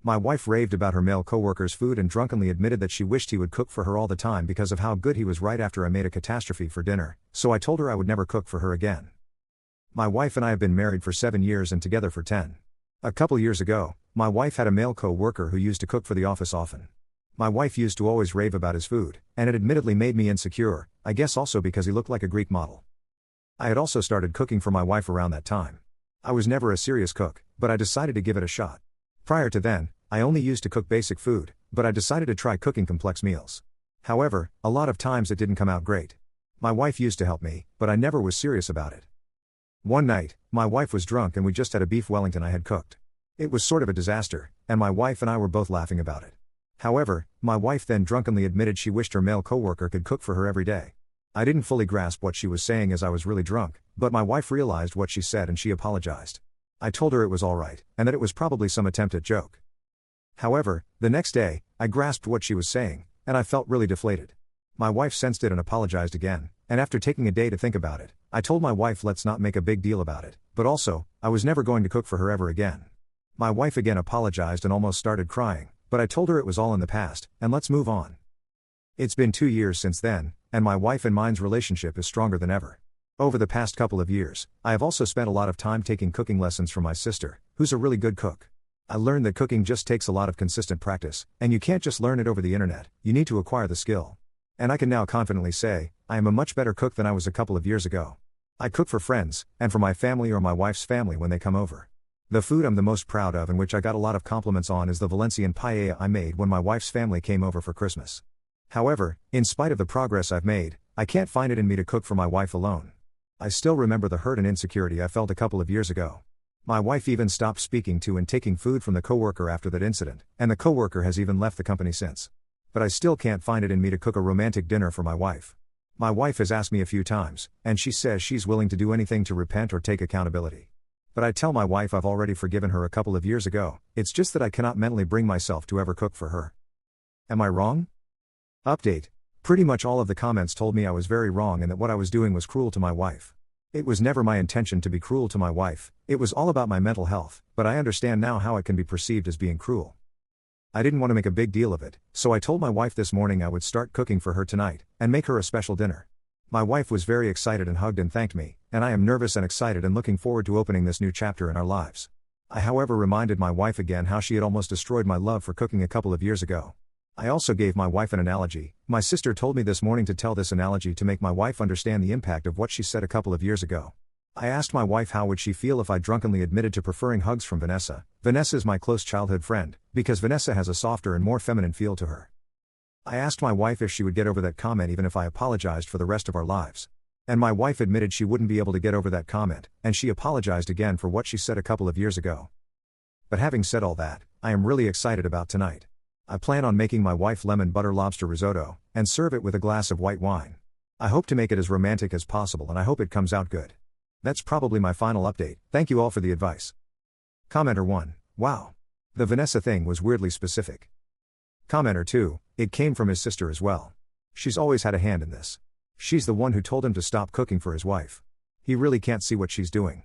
My wife raved about her male coworker's food and drunkenly admitted that she wished he would cook for her all the time because of how good he was right after I made a catastrophe for dinner, so I told her I would never cook for her again. My wife and I have been married for 7 years and together for 10. A couple years ago, my wife had a male co-worker who used to cook for the office often. My wife used to always rave about his food, and it admittedly made me insecure, I guess also because he looked like a Greek model. I had also started cooking for my wife around that time. I was never a serious cook, but I decided to give it a shot. Prior to then, I only used to cook basic food, but I decided to try cooking complex meals. However, a lot of times it didn't come out great. My wife used to help me, but I never was serious about it. One night, my wife was drunk and we just had a beef Wellington I had cooked. It was sort of a disaster, and my wife and I were both laughing about it. However, my wife then drunkenly admitted she wished her male coworker could cook for her every day. I didn't fully grasp what she was saying as I was really drunk, but my wife realized what she said and she apologized. I told her it was alright, and that it was probably some attempt at joke. However, the next day, I grasped what she was saying, and I felt really deflated. My wife sensed it and apologized again, and after taking a day to think about it, I told my wife let's not make a big deal about it, but also, I was never going to cook for her ever again. My wife again apologized and almost started crying, but I told her it was all in the past, and let's move on. It's been 2 years since then, and my wife and mine's relationship is stronger than ever. Over the past couple of years, I have also spent a lot of time taking cooking lessons from my sister, who's a really good cook. I learned that cooking just takes a lot of consistent practice, and you can't just learn it over the internet, you need to acquire the skill. And I can now confidently say, I am a much better cook than I was a couple of years ago. I cook for friends, and for my family or my wife's family when they come over. The food I'm the most proud of and which I got a lot of compliments on is the Valencian paella I made when my wife's family came over for Christmas. However, in spite of the progress I've made, I can't find it in me to cook for my wife alone. I still remember the hurt and insecurity I felt a couple of years ago. My wife even stopped speaking to and taking food from the coworker after that incident, and the coworker has even left the company since. But I still can't find it in me to cook a romantic dinner for my wife. My wife has asked me a few times, and she says she's willing to do anything to repent or take accountability. But I tell my wife I've already forgiven her a couple of years ago, it's just that I cannot mentally bring myself to ever cook for her. Am I wrong? Update. Pretty much all of the comments told me I was very wrong and that what I was doing was cruel to my wife. It was never my intention to be cruel to my wife, it was all about my mental health, but I understand now how it can be perceived as being cruel. I didn't want to make a big deal of it, so I told my wife this morning I would start cooking for her tonight, and make her a special dinner. My wife was very excited and hugged and thanked me, and I am nervous and excited and looking forward to opening this new chapter in our lives. I however reminded my wife again how she had almost destroyed my love for cooking a couple of years ago. I also gave my wife an analogy. My sister told me this morning to tell this analogy to make my wife understand the impact of what she said a couple of years ago. I asked my wife how would she feel if I drunkenly admitted to preferring hugs from Vanessa. Vanessa is my close childhood friend, because Vanessa has a softer and more feminine feel to her. I asked my wife if she would get over that comment even if I apologized for the rest of our lives. And my wife admitted she wouldn't be able to get over that comment, and she apologized again for what she said a couple of years ago. But having said all that, I am really excited about tonight. I plan on making my wife lemon butter lobster risotto, and serve it with a glass of white wine. I hope to make it as romantic as possible and I hope it comes out good. That's probably my final update, thank you all for the advice. Commenter 1, wow. The Vanessa thing was weirdly specific. Commenter 2, it came from his sister as well. She's always had a hand in this. She's the one who told him to stop cooking for his wife. He really can't see what she's doing.